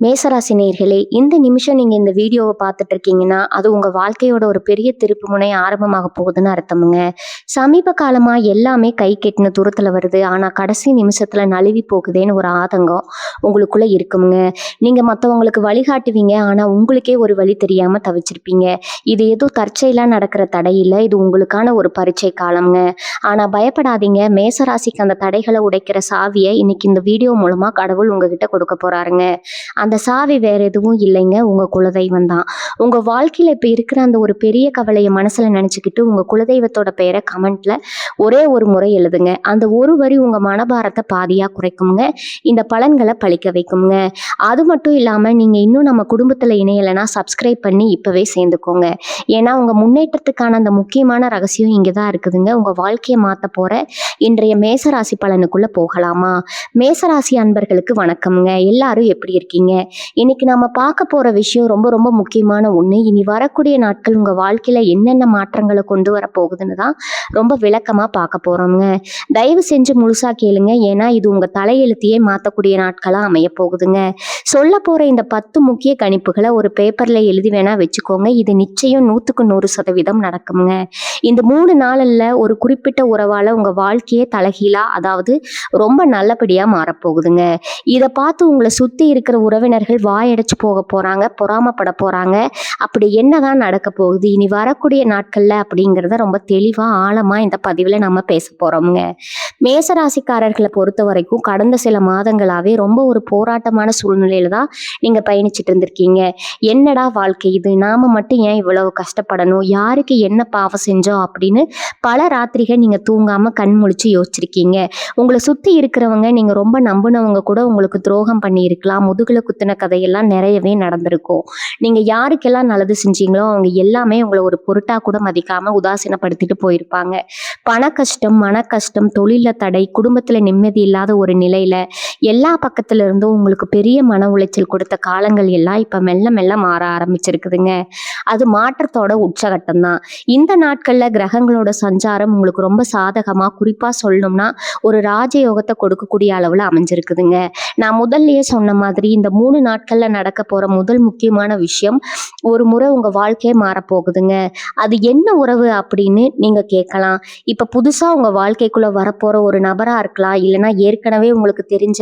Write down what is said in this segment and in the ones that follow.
மேசராசி நேயர்களே, இந்த நிமிஷம் நீங்க இந்த வீடியோவை பார்த்துட்டு இருக்கீங்கன்னா, அது உங்க வாழ்க்கையோட ஒரு பெரிய திருப்பு முனை ஆரம்பமாக போகுதுன்னு அர்த்தமுங்க. சமீப காலமா எல்லாமே கை கெட்டின தூரத்துல வருது. ஆனா கடைசி நிமிஷத்துல நழுவி போகுதேன்னு ஒரு ஆதங்கம் உங்களுக்குள்ள இருக்குமுங்க. நீங்க மத்தவங்களுக்கு வழிகாட்டுவீங்க. ஆனா உங்களுக்கே ஒரு வழி தெரியாம தவிச்சிருப்பீங்க. இது ஏதோ தற்செயலா நடக்கிற தடை இல்ல. இது உங்களுக்கான ஒரு பரீட்சை காலம்ங்க. ஆனா பயப்படாதீங்க. மேசராசிக்கு அந்த தடைகளை உடைக்கிற சாவியை இன்னைக்கு இந்த வீடியோ மூலமா கடவுள் உங்ககிட்ட கொடுக்க போறாருங்க. அந்த சாவி வேற எதுவும் இல்லைங்க, உங்க குலதெய்வம் தான். உங்க வாழ்க்கையில இப்ப இருக்கிற அந்த ஒரு பெரிய கவலையை மனசுல நினைச்சுக்கிட்டு உங்க குலதெய்வத்தோட பெயரை கமெண்ட்ல ஒரே ஒரு முறை எழுதுங்க. அந்த ஒரு வரி உங்க மனபாரத்தை பாதியா குறைக்குங்க. இந்த பலன்களை பழிக்க வைக்குங்க. அது மட்டும் இல்லாம நீங்க இன்னும் நம்ம குடும்பத்துல இணையலைன்னா சப்ஸ்கிரைப் பண்ணி இப்பவே சேர்ந்துக்கோங்க. ஏன்னா உங்க முன்னேற்றத்துக்கான அந்த முக்கியமான ரகசியம் இங்கதான் இருக்குதுங்க. உங்க வாழ்க்கையை மாத்த போற இன்றைய மேசராசி பலனுக்குள்ள போகலாமா? மேசராசி அன்பர்களுக்கு வணக்கம்ங்க. எல்லாரும் எப்படி இருக்கீங்க? இன்னைக்கு நம்ம பார்க்க போற விஷயம் ரொம்ப ரொம்ப முக்கியமான ஒண்ணு. இனி வரக்கூடிய நாட்கள் உங்க வாழ்க்கையில என்னென்ன மாற்றங்களை கொண்டு வர போகுதுன்னு தான் ரொம்ப விளக்கமா பார்க்க போறோம்ங்க. தயவு செஞ்சு முழுசா கேளுங்க. ஏன்னா இது உங்க தலையெழுத்தையே மாத்தக்கூடிய நாட்களா அமைய போகுதுங்க. சொல்ல போற இந்த 10 முக்கிய கணிப்புகளை ஒரு பேப்பர்ல எழுதி வேணா வச்சுக்கோங்க. இது நிச்சயம் 100% நடக்குங்க. இந்த 3 நாள்ல ஒரு குறிப்பிட்ட உறவால உங்க வாழ்க்கையே தலைகீழா, அதாவது ரொம்ப நல்லபடியா மாறப்போகுதுங்க. இதை பார்த்து உங்களை சுத்தி இருக்கிற உறவினர்கள் வாயடைச்சு போக போறாங்க, பொறாமப்பட போறாங்க. அப்படி என்னதான் நடக்க போகுது இனி வரக்கூடிய நாட்கள்ல அப்படிங்கிறத ரொம்ப தெளிவா ஆழமா இந்த பதிவுல நம்ம பேச போறோம்ங்க. மேசராசிக்காரர்களை பொறுத்த வரைக்கும் கடந்த சில மாதங்களாவே ரொம்ப ஒரு போராட்டமான சூழ்நிலையில தான் நீங்க பயணிச்சுட்டு இருந்திருக்கீங்க. என்னடா வாழ்க்கை இது, நாம மட்டும் ஏன் இவ்வளவு கஷ்டப்படணும், யாருக்கு என்ன பாவம் செஞ்சோம் அப்படின்னு பல ராத்திரிகள் நீங்க தூங்காம கண் முழிச்சு யோசிச்சிருக்கீங்க. உங்களை சுத்தி இருக்கிறவங்க, நீங்க ரொம்ப நம்பினவங்க கூட உங்களுக்கு துரோகம் பண்ணி இருக்கலாம். முதுகுல குத்துன கதையெல்லாம் நிறையவே நடந்திருக்கும். நீங்க யாருக்கெல்லாம் நல்லது செஞ்சீங்களோ அவங்க எல்லாமே உங்களை ஒரு பொருட்டா கூட மதிக்காம உதாசீனப்படுத்திட்டு போயிருப்பாங்க. பண கஷ்டம், மன கஷ்டம், தொழில தடை, குடும்பத்துல நிம்மதி இல்லாத ஒரு நிலையில எல்லா பக்கத்துல இருந்தும் உங்களுக்கு பெரிய மன உளைச்சல் கொடுத்த காலங்கள் எல்லாம் இப்ப மெல்ல மெல்ல மாற ஆரம்பிச்சிருக்குதுங்க. அது மாற்றத்தோட உச்சகட்டம் தான். இந்த நாட்கள்ல கிரகங்களோட சஞ்சாரம் உங்களுக்கு ரொம்ப சாதகமா, குறிப்பா சொல்லணும்னா ஒரு ராஜயோகத்தை கொடுக்கக்கூடிய அளவுல அமைஞ்சிருக்குதுங்க. நான் முதல்லயே சொன்ன மாதிரி இந்த 3 நாட்கள்ல நடக்க போற முதல் முக்கியமான விஷயம், ஒரு முறை உங்க வாழ்க்கையே மாறப்போகுதுங்க. அது என்ன உறவு அப்படின்னு நீங்க கேட்கலாம். இப்ப புதுசா உங்க வாழ்க்கைக்குள்ள வரப்போற ஒரு நபரா இருக்கலாம், இல்லைன்னா ஏற்கனவே உங்களுக்கு தெரிஞ்ச,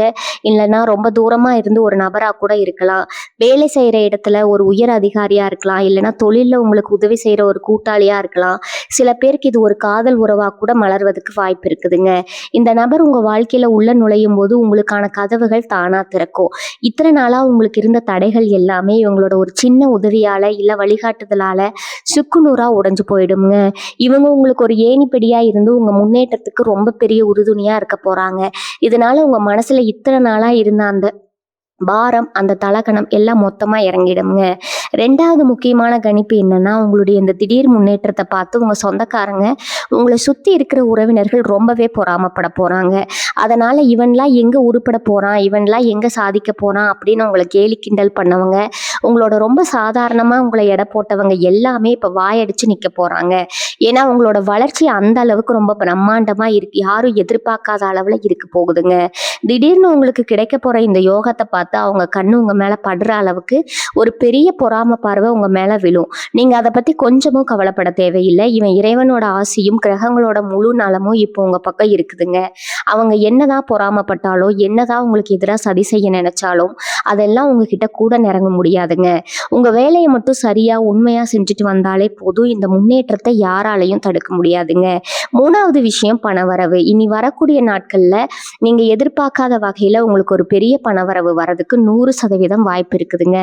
இல்லைன்னா ரொம்ப தூரமா இருந்து ஒரு நபரா கூட இருக்கலாம். வேலை செய்யற இடத்துல ஒரு உயர் அதிகாரியா இருக்கலாம், இல்லைன்னா தொழில்ல உங்களுக்கு உதவி செய்யற ஒரு கூட்டாளியா இருக்கலாம். சில பேருக்கு இது ஒரு காதல் உறவா கூட மலர்வதற்கு வாய்ப்பு இருக்குதுங்க. இந்த நபர் உங்க வாழ்க்கையில உள்ள நுழையும் போது உங்களுக்கான கதவுகள் தானா திறக்கும். இத்தனை நாளா உங்களுக்கு இருந்த தடைகள் எல்லாமே இவங்களோட ஒரு சின்ன உதவியால இல்ல வழிகாட்டுதலால சுக்குநூறா உடைஞ்சு போயிடுங்க. இவங்க உங்களுக்கு ஒரு ஏணிப்படியா இருந்து உங்க முன்னேற்றத்துக்கு ரொம்ப பெரிய உறுதுணையா இருக்க போறாங்க. இதனால உங்க மனசுல இத்தனை நாளா இருந்த அந்த பாரம், அந்த தலகணம் எல்லாம் மொத்தமா இறங்கிடுங்க. 2வது முக்கியமான கணிப்பு என்னன்னா, உங்களுடைய இந்த திடீர் முன்னேற்றத்தை பார்த்து உங்க சொந்தக்காரங்க, உங்களை சுத்தி இருக்கிற உறவினர்கள் ரொம்பவே பொறாமப்பட போறாங்க. அதனால இவன்லாம் எங்க உருப்பட போறான், இவன்லாம் எங்க சாதிக்க போறான் அப்படின்னு உங்களை கேலி கிண்டல் பண்ணவங்க, உங்களோட ரொம்ப சாதாரணமா உங்களை எடை போட்டவங்க எல்லாமே இப்ப வாயடிச்சு நிக்க போறாங்க. ஏன்னா உங்களோட வளர்ச்சி அந்த அளவுக்கு ரொம்ப பிரம்மாண்டமா இருக்கு, யாரும் எதிர்பார்க்காத அளவுல இருக்க போகுதுங்க. திடீர்னு உங்களுக்கு கிடைக்க போற இந்த யோகத்தை பார்த்து அவங்க கண்ணு உங்க மேல படுற அளவுக்கு ஒரு பெரிய பொறாம பார்வை உங்க மேல விழும். நீங்க அதை பத்தி கொஞ்சமும் கவலைப்பட தேவையில்லை. இவன் இறைவனோட ஆசியும் கிரகங்களோட முழு நலமும் இப்போ உங்க பக்கம் இருக்குதுங்க. அவங்க என்னதான் பொறாமப்பட்டாலோ, என்னதான் உங்களுக்கு எதிராக சதி செய்ய நினைச்சாலும் அதெல்லாம் உங்ககிட்ட கூட நெருங்க முடியாதுங்க. உங்க வேலையை மட்டும் சரியா உண்மையா செஞ்சுட்டு வந்தாலே போதும். இந்த முன்னேற்றத்தை யாராலையும் தடுக்க முடியாதுங்க. 3வது விஷயம் பணவரவு. இனி வரக்கூடிய நாட்கள்ல நீங்க எதிர்பார்க்காத வகையில உங்களுக்கு ஒரு பெரிய பணவரவு வரதுக்கு 100% வாய்ப்பு இருக்குதுங்க.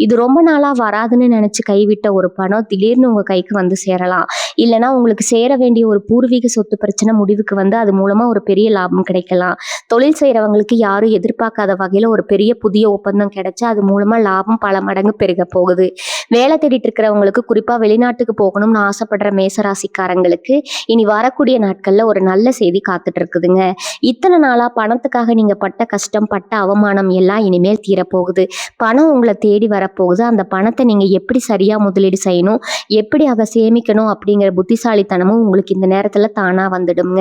இது ரொம்ப நாளா வராதுன்னு நினைச்சு கைவிட்ட ஒரு பணம் திடீர்னு உங்க கைக்கு வந்து சேரலாம். இல்லைன்னா உங்களுக்கு சேர வேண்டிய ஒரு பூர்வீக சொத்து பிரச்சனை முடிவுக்கு வந்து அது மூலமா ஒரு பெரிய லாபம் கிடைக்கலாம். தொழில் செய்யறவங்களுக்கு யாரும் எதிர்பார்க்காத வகையில ஒரு பெரிய புதிய ஒப்பந்தம் கிடைச்சு அது மூலமா லாபம் பல மடங்கு பெருக போகுது. வேலை தேடிட்டு இருக்கிறவங்களுக்கு, குறிப்பா வெளிநாட்டுக்கு போகணும்னு ஆசைப்படுற மேசராசிக்காரங்களுக்கு இனி வரக்கூடிய நாட்கள்ல ஒரு நல்ல செய்தி காத்துட்டு இருக்குதுங்க. இத்தனை நாளா பணத்துக்காக நீங்க பட்ட கஷ்டம், பட்ட அவமானம் எல்லாம் இனிமேல் தீரப்போகுது. பணம் உங்களை தேடி வரப்போகுது. அந்த பணத்தை நீங்க எப்படி சரியா முதலீடு செய்யணும், எப்படி அதை சேமிக்கணும் அப்படிங்கிற புத்திசாலித்தனமும் உங்களுக்கு இந்த நேரத்துல தானா வந்துடுங்க.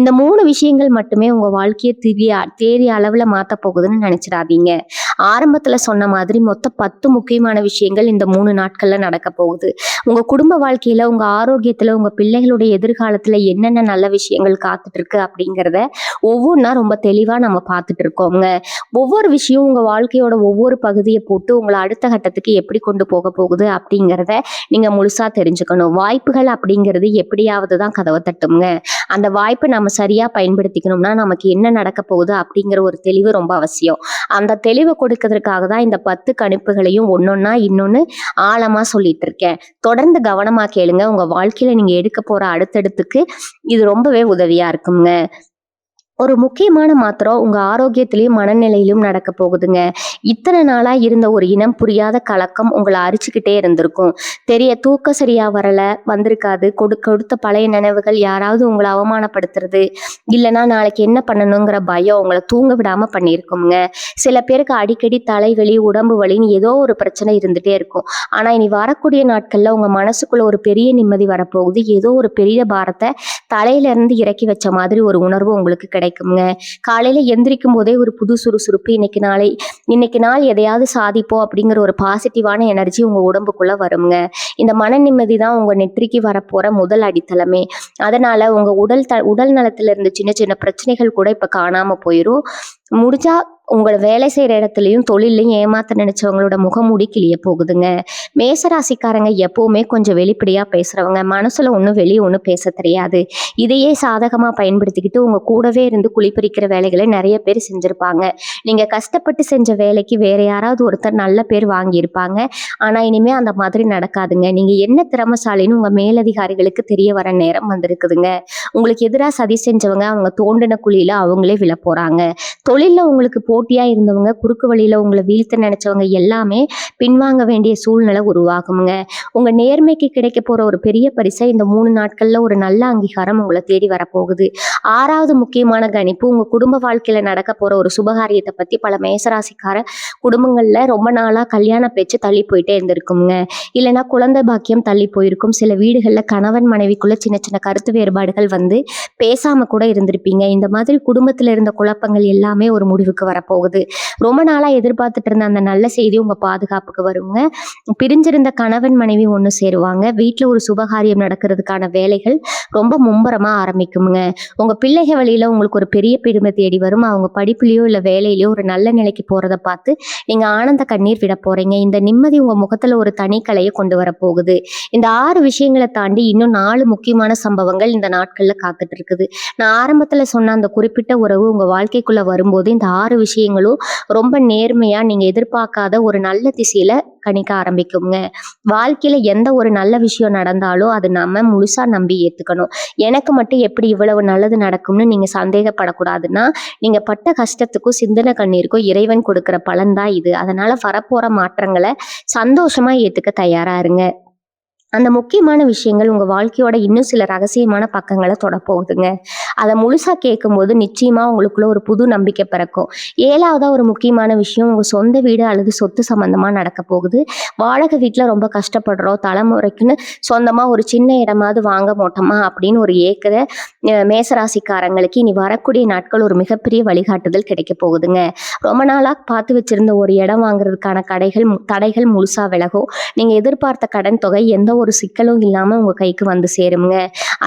இந்த 3 விஷயங்கள் மட்டுமே உங்க வாழ்க்கையை தேறிய அளவுல மாத்த போகுதுன்னு நினைச்சிடாதீங்க. ஆரம்பத்துல சொன்ன மாதிரி மொத்தம் 10 முக்கியமான விஷயங்கள் இந்த 3 நாட்கள்ல நடக்க போகுது. உங்க குடும்ப வாழ்க்கையில, உங்க ஆரோக்கியத்துல, உங்க பிள்ளைகளுடைய எதிர்காலத்துல என்னென்ன நல்ல விஷயங்கள் காத்துட்டு இருக்கு அப்படிங்கிறத ஒவ்வொன்றா ரொம்ப தெளிவா நம்ம பார்த்துட்டு இருக்கோங்க. ஒவ்வொரு விஷயம் உங்க வாழ்க்கையோட ஒவ்வொரு பகுதியை போட்டு உங்களை அடுத்த கட்டத்துக்கு எப்படி கொண்டு போக போகுது அப்படிங்கிறத நீங்க முழுசா தெரிஞ்சுக்கணும். வாய்ப்புகள் அப்படிங்கிறது எப்படியாவது தான் கதவை தட்டுங்க. அந்த வாய்ப்பை நம்ம சரியா பயன்படுத்திக்கணும்னா நமக்கு என்ன நடக்க போகுது அப்படிங்கிற ஒரு தெளிவு ரொம்ப அவசியம். அந்த தெளிவை கொடுக்கறதுக்காக தான் இந்த 10 கணிப்புகளையும் ஒன்னொன்னா இன்னொன்னு ஆழமா சொல்லிட்டு இருக்கேன். தொடர்ந்து கவனமா கேளுங்க. உங்க வாழ்க்கையில நீங்க எடுக்க போற அடுத்தடுத்துக்கு இது ரொம்பவே உதவியா இருக்குங்க. ஒரு முக்கியமான மாற்றம் உங்க ஆரோக்கியத்திலையும் மனநிலையிலும் நடக்க போகுதுங்க. இத்தனை நாளா இருந்த ஒரு இனம் புரியாத கலக்கம் உங்களை அரிச்சுக்கிட்டே இருந்திருக்கும். தூக்கம் சரியா வரல வந்திருக்காது. கொடுத்த பழைய நினைவுகள், யாராவது உங்களை அவமானப்படுத்துறது, இல்லைன்னா நாளைக்கு என்ன பண்ணணுங்கிற பயம் உங்களை தூங்க விடாம பண்ணியிருக்குங்க. சில பேருக்கு அடிக்கடி தலைவலி, உடம்பு வலின்னு ஏதோ ஒரு பிரச்சனை இருந்துட்டே இருக்கும். ஆனா இனி வரக்கூடிய நாட்கள்ல உங்க மனசுக்குள்ள ஒரு பெரிய நிம்மதி வரப்போகுது. ஏதோ ஒரு பெரிய பாரத்தை தலையில இருந்து இறக்கி வச்ச மாதிரி ஒரு உணர்வு உங்களுக்கு கிடைக்குங்க. காலையில எந்திரிக்கும் போதே ஒரு புது சுறுசுறுப்பு, இன்னைக்கு நாள் எதையாவது சாதிப்போம் அப்படிங்கிற ஒரு பாசிட்டிவான எனர்ஜி உங்க உடம்புக்குள்ள வருங்க. இந்த மன நிம்மதி தான் உங்க நெற்றிக்கு வரப்போற முதல் அடித்தளமே. அதனால உங்க உடல் நலத்துல இருந்து சின்ன சின்ன பிரச்சனைகள் கூட இப்ப காணாம போயிரும். முடிஞ்சா உங்களை வேலை செய்யற இடத்துலயும் தொழிலையும் ஏமாத்த நினைச்சவங்களோட முகமூடி கிளிய போகுதுங்க. மேசராசிக்காரங்க எப்பவுமே கொஞ்சம் வெளிப்படையா பேசுறவங்க. மனசுல ஒன்றும் வெளியே ஒன்றும் பேச தெரியாது. இதையே சாதகமா பயன்படுத்திக்கிட்டு உங்க கூடவே இருந்து குளிப்பறிக்கிற வேலைகளை நிறைய பேர் செஞ்சிருப்பாங்க. நீங்க கஷ்டப்பட்டு செஞ்ச வேலைக்கு வேற யாராவது ஒருத்தர் நல்ல பேர் வாங்கியிருப்பாங்க. ஆனா இனிமே அந்த மாதிரி நடக்காதுங்க. நீங்க என்ன திறமசாலின்னு உங்க மேலதிகாரிகளுக்கு தெரிய வர நேரம் வந்திருக்குதுங்க. உங்களுக்கு எதிராக சதி செஞ்சவங்க அவங்க தோண்டின குழியில அவங்களே விழ போறாங்க. தொழில்ல உங்களுக்கு போட்டியா இருந்தவங்க, குறுக்கு வழியில உங்களை வீழ்த்த நினைச்சவங்க எல்லாமே பின்வாங்க வேண்டிய சூழ்நிலை உருவாகுங்க. உங்க நேர்மைக்கு கிடைக்க போற ஒரு பெரிய பரிசை இந்த 3 நாட்கள்ல ஒரு நல்ல அங்கீகாரம் உங்களை தேடி வரப்போகுது. 6வது முக்கியமான கணிப்பு உங்க குடும்ப வாழ்க்கையில நடக்க போற ஒரு சுபகாரியத்தை பத்தி. பல மேசராசிக்கார குடும்பங்கள்ல ரொம்ப நாளா கல்யாண பேச்சு தள்ளி போயிட்டே இருந்திருக்குங்க. இல்லைன்னா குழந்தை பாக்கியம் தள்ளி போயிருக்கும். சில வீடுகள்ல கணவன் மனைவிக்குள்ள சின்ன சின்ன கருத்து வேறுபாடுகள் வந்து பேசாம கூட இருந்திருப்பீங்க. இந்த மாதிரி குடும்பத்துல இருந்த குழப்பங்கள் எல்லாமே ஒரு முடிவுக்கு வரப்போகுது. ரொம்ப நாளா எதிர்பார்த்துட்டு இருந்த அந்த நல்ல செய்தி உங்க பாதுகாப்புக்கு வருங்க. பிரிஞ்சிருந்த கணவன் மனைவி ஒன்று சேருவாங்க. வீட்டுல ஒரு சுபகாரியம் நடக்கிறதுக்கான வேலைகள் ரொம்ப மும்பரமா ஆரம்பிக்குங்க. உங்க பிள்ளைகள் வழியில உங்களுக்கு ஒரு பெரிய பெருமை தேடி வரும். அவங்க படிப்புலயோ இல்ல வேலையிலயோ ஒரு நல்ல நிலைக்கு போறதை பார்த்து நீங்க ஆனந்த கண்ணீர் விட போறீங்க. இந்த நிம்மதி உங்க முகத்துல ஒரு தனி கலையை கொண்டு வர போகுது. இந்த 6 விஷயங்களை தாண்டி இன்னும் 4 முக்கியமான சம்பவங்கள் இந்த நாட்கள்ல காத்துட்டு இருக்குது. நான் ஆரம்பத்துல சொன்ன அந்த குறிப்பிட்ட உறவு உங்க வாழ்க்கைக்குள்ள வரும்போது இந்த 6 விஷயங்களும் ரொம்ப நேர்மையா நீங்க எதிர்பார்க்காத ஒரு நல்ல திசையில கணிக்க ஆரம்பிக்குங்க. வாழ்க்கையில எந்த ஒரு நல்ல விஷயம் நடந்தாலும் அது நம்ம முழுசா நம்பி ஏத்துக்கணும். எனக்கு மட்டும் எப்படி இவ்வளவு நல்லது நடக்கும்னு நீங்க சந்தேகப்படக்கூடாதுன்னா, நீங்க பட்ட கஷ்டத்துக்கும் சிந்தனை கண்ணீருக்கும் இறைவன் கொடுக்கிற பலன் தான் இது. அதனால வரப்போற மாற்றங்களை சந்தோஷமா ஏத்துக்க தயாரா இருங்க. அந்த முக்கியமான விஷயங்கள் உங்க வாழ்க்கையோட இன்னும் சில ரகசியமான பக்கங்களை தொடப்போகுதுங்க. அதை முழுசா கேட்கும்போது நிச்சயமா உங்களுக்குள்ள ஒரு புது நம்பிக்கை பிறக்கும். 7வதா ஒரு முக்கியமான விஷயம் உங்க சொந்த வீடு அல்லது சொத்து சம்பந்தமா நடக்க போகுது. வாடகை வீட்டுல ரொம்ப கஷ்டப்படுறோம், தலைமுறைக்குன்னு சொந்தமா ஒரு சின்ன இடமாவது வாங்க மாட்டோமா அப்படின்னு ஒரு ஏக்கிற மேசராசிக்காரங்களுக்கு இனி வரக்கூடிய நாட்கள் ஒரு மிகப்பெரிய வழிகாட்டுதல் கிடைக்க போகுதுங்க. ரொம்ப நாளா பார்த்து வச்சிருந்த ஒரு இடம் வாங்குறதுக்கான தடைகள் முழுசா விலகும். நீங்க எதிர்பார்த்த கடன் தொகை எந்த ஒரு சிக்கலும் இல்லாம உங்க கைக்கு வந்து சேருங்க.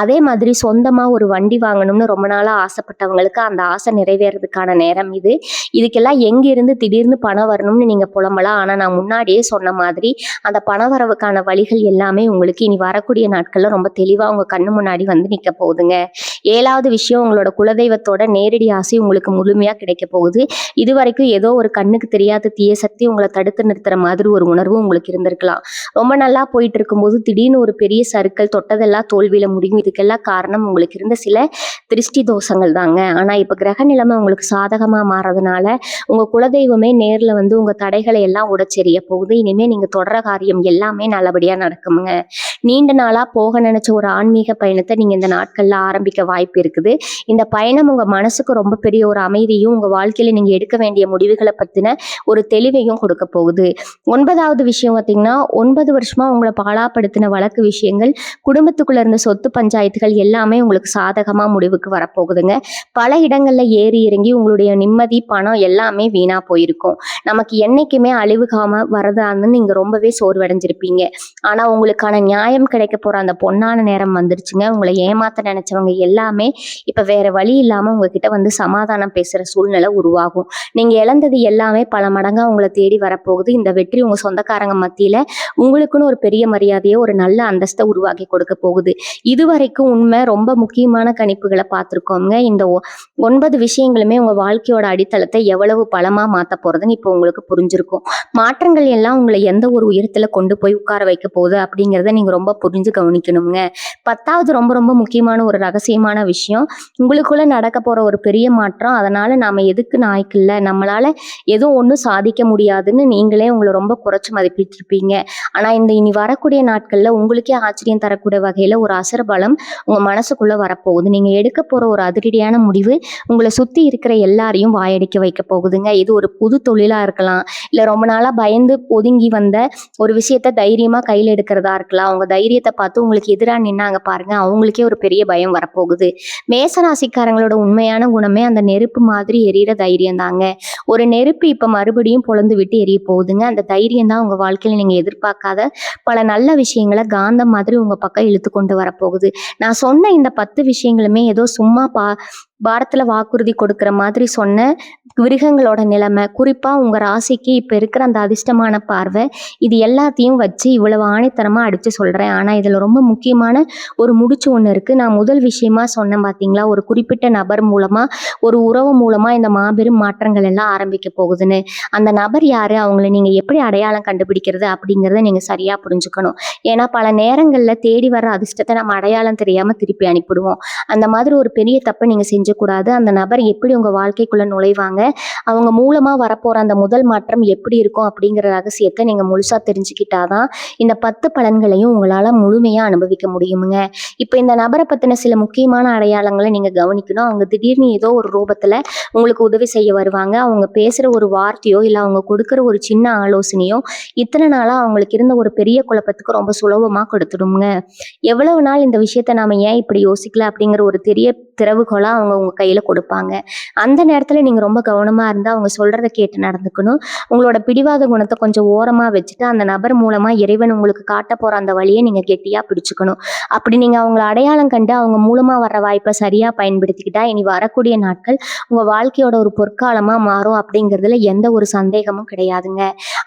அதே மாதிரி சொந்தமா ஒரு வண்டி வாங்கணும்னு ரொம்ப நாளா ஆசைப்பட்டவங்களுக்கு அந்த ஆசை நிறைவேறதுக்கான நேரம் இது. இதுக்கெல்லாம் எங்கிருந்து திடீர்னு பணம் வரணும்னு நீங்க புலம்பலாம். ஆனா நான் முன்னாடியே சொன்ன மாதிரி அந்த பண வரவுக்கான வழிகள் எல்லாமே உங்களுக்கு இனி வரக்கூடிய நாட்கள்ல ரொம்ப தெளிவா உங்க கண்ணு முன்னாடி வந்து நிக்க போகுதுங்க. 7வது விஷயம் உங்களோட குலதெய்வத்தோட நேரடி ஆசை உங்களுக்கு முழுமையா கிடைக்க போகுது. இதுவரைக்கும் ஏதோ ஒரு கண்ணுக்கு தெரியாத தீய சக்தி உங்களை தடுத்து நிறுத்துற மாதிரி ஒரு உணர்வு உங்களுக்கு இருந்திருக்கலாம். ரொம்ப நல்லா போயிட்டு இருக்கும்போது திடீர்னு ஒரு பெரிய சறுக்கல், தொட்டதெல்லாம் தோல்வியில முடியும். இதுக்கெல்லாம் காரணம் உங்களுக்கு இருந்த சில திருஷ்டி தோஷங்கள் தாங்க. ஆனா இப்ப கிரக நிலைமை உங்களுக்கு சாதகமா மாறதுனால உங்க குலதெய்வமே நேர்ல வந்து உங்க தடைகளை எல்லாம் உடைச்செறிய போகுது. இனிமே நீங்க தொடர காரியம் எல்லாமே நல்லபடியா நடக்குங்க. நீண்ட நாளா போக நினைச்ச ஒரு ஆன்மீக பயணத்தை நீங்க இந்த நாட்கள்ல ஆரம்பிக்க வாய்ப்பு இருக்குது. இந்த பயணம் உங்க மனசுக்கு ரொம்ப பெரிய ஒரு அமைதியும் உங்க வாழ்க்கையில நீங்க எடுக்க வேண்டிய முடிவுகளை பத்தின ஒரு தெளிவையும் கொடுக்க போகுது. 9வது விஷயம் பார்த்தீங்கன்னா, 9 வருஷமா உங்களை பாழாப்படுத்தி பத்தின வழக்கு விஷயங்கள், குடும்பத்துக்குள்ள இருந்த சொத்து பஞ்சாயத்துகள் எல்லாமே உங்களுக்கு சாதகமா முடிவுக்கு வரப்போகுதுங்க. பல இடங்கள்ல ஏறி இறங்கி உங்களுடைய நிம்மதி, பணம் எல்லாமே வீணா போயிருக்கும். நமக்கு என்னைக்குமே அழிவுகாம வரதான்னு நீங்க ரொம்பவே சோர்வடைஞ்சிருப்பீங்க. ஆனா உங்களுக்கான நியாயம் கிடைக்க போற அந்த பொன்னான நேரம் வந்துருச்சுங்க. உங்களை ஏமாத்த நினைச்சவங்க எல்லாமே இப்ப வேற வழி இல்லாம உங்ககிட்ட வந்து சமாதானம் பேசுற சூழ்நிலை உருவாகும். நீங்க இழந்தது எல்லாமே பல மடங்கா உங்களை தேடி வரப்போகுது. இந்த வெற்றி உங்க சொந்தக்காரங்க மத்தியில உங்களுக்குன்னு ஒரு பெரிய மரியாதையை, ஒரு நல்ல அந்தஸ்தை உருவாக்கி கொடுக்க போகுது. இதுவரைக்கும் உண்மை ரொம்ப முக்கியமான கணிப்புகளை பார்த்துருக்கோங்க. இந்த 9 விஷயங்களுமே உங்க வாழ்க்கையோட அடித்தளத்தை எவ்வளவு பலமா மாத்த போறதுன்னு இப்போ உங்களுக்கு புரிஞ்சிருக்கும். மாற்றங்கள் எல்லாம் உங்களை எந்த ஒரு உயரத்துல கொண்டு போய் உட்கார வைக்க போகுது அப்படிங்கிறத நீங்க ரொம்ப புரிஞ்சு கவனிக்கணுங்க. 10வது ரொம்ப ரொம்ப முக்கியமான ஒரு ரகசியமான விஷயம், உங்களுக்குள்ள நடக்க போற ஒரு பெரிய மாற்றம். அதனால நாம எதுக்கு நாய்க்கு இல்லை, நம்மளால எதுவும் ஒன்றும் சாதிக்க முடியாதுன்னு நீங்களே உங்களை ரொம்ப குறைச்சு மதிப்பிட்டிருப்பீங்க. ஆனா இந்த இனி வரக்கூடிய நாட்கள்ல உங்களுக்கே ஆச்சரியம் தரக்கூடிய வகையில ஒரு அசர பலம் உங்க மனசுக்குள்ள வரப்போகுது. நீங்க எடுக்க போற ஒரு அதிரடியான முடிவு உங்களை சுத்தி இருக்கிற எல்லாரையும் வாயடிக்க வைக்க போகுதுங்க. இது ஒரு புது தொழிலா இருக்கலாம், இல்ல ரொம்ப நாளா பயந்து ஒதுங்கி வந்த ஒரு விஷயத்த தைரியமா கையில எடுக்கிறதா இருக்கலாம். அவங்க தைரியத்தை பார்த்து உங்களுக்கு எதிராக நின்னாங்க பாருங்க, அவங்களுக்கே ஒரு பெரிய பயம் வரப்போகுது. மேசராசிக்காரங்களோட உண்மையான குணமே அந்த நெருப்பு மாதிரி எரியிற தைரியம் தாங்க. ஒரு நெருப்பு இப்ப மறுபடியும் பொழந்து விட்டு எரிய போகுதுங்க. அந்த தைரியம் தான் உங்க வாழ்க்கையில நீங்க எதிர்பார்க்காத பல நல்ல விஷயங்களை காந்தம் மாதிரி உங்க பக்கம் இழுத்து கொண்டு வரப்போகுது. நான் சொன்ன இந்த 10 விஷயங்களுமே ஏதோ சும்மா பாரத்துல வாக்குறுதி கொடுக்கிற மாதிரி சொன்ன கிரகங்களோட நிலைமை, குறிப்பா உங்க ராசிக்கு இப்ப இருக்கிற அந்த அதிர்ஷ்டமான பார்வை, இது எல்லாத்தையும் வச்சு இவ்வளவு ஆணித்தனமா அடிச்சு சொல்றேன். ஆனா இதுல ரொம்ப முக்கியமான ஒரு முடிச்சு ஒண்ணு இருக்கு. நான் முதல் விஷயமா சொன்னேன் பாத்தீங்களா, ஒரு குறிப்பிட்ட நபர் மூலமா, ஒரு உறவு மூலமா இந்த மாபெரும் மாற்றங்கள் எல்லாம் ஆரம்பிக்க போகுதுன்னு. அந்த நபர் யாரு, அவங்களை நீங்க எப்படி அடையாளம் கண்டுபிடிக்கிறது அப்படிங்கிறத நீங்க சரியா புரிஞ்சுக்கணும். ஏன்னா பல நேரங்கள்ல தேடி வர அதிர்ஷ்டத்தை நம்ம அடையாளம் தெரியாம திருப்பி அனுப்பிடுவோம். அந்த மாதிரி ஒரு பெரிய தப்பை நீங்க செஞ்சக்கூடாது. அந்த நபர் எப்படி உங்க வாழ்க்கைக்குள்ள நுழைவாங்க, அவங்க மூலமா வரப்போற அந்த முதல் மாற்றம் எப்படி இருக்கும் அப்படிங்கிற ரகசியத்தை நீங்க முழுசா தெரிஞ்சுக்கிட்டாதான் இந்த 10 பலன்களையும் உங்களால முழுமையா அனுபவிக்க முடியுமுங்க. இப்ப இந்த நபரை பத்தின சில முக்கியமான அடையாளங்களை நீங்க கவனிக்கணும். அவங்க திடீர்னு ஏதோ ஒரு ரூபத்துல உங்களுக்கு உதவி செய்ய வருவாங்க. அவங்க பேசுற ஒரு வார்த்தையோ இல்ல அவங்க கொடுக்குற ஒரு சின்ன ஆலோசனையோ இத்தனை நாளா அவங்களுக்கு இருந்த ஒரு பெரிய குழப்பத்துக்கு ரொம்ப சுலபமா கொடுத்துடுங்க. எவ்வளவு நாள் இந்த விஷயத்த நாம ஏன் இப்படி யோசிக்கல அப்படிங்கிற ஒரு பெரிய திறவுகோலா அவங்க உங்க கையில கொடுப்பாங்க. அந்த நேரத்துல நீங்க ரொம்ப கவனமா இருந்தா அவங்க சொல்றதை கேட்டு நடந்துக்கணும். உங்களோட பிடிவாத குணத்தை கொஞ்சம் ஓரமா வச்சுட்டு அந்த நபர் மூலமா இறைவன் உங்களுக்கு காட்ட போற அந்த வழியை நீங்க கெட்டியா பிடிச்சுக்கணும். அப்படி நீங்க அவங்களை அடையாளம் கண்டு அவங்க மூலமா வர்ற வாய்ப்பை சரியா பயன்படுத்திக்கிட்டா இனி வரக்கூடிய நாட்கள் உங்க வாழ்க்கையோட ஒரு பொற்காலமா மாறும் அப்படிங்கிறதுல எந்த ஒரு சந்தேகமும் கிடையாதுங்க.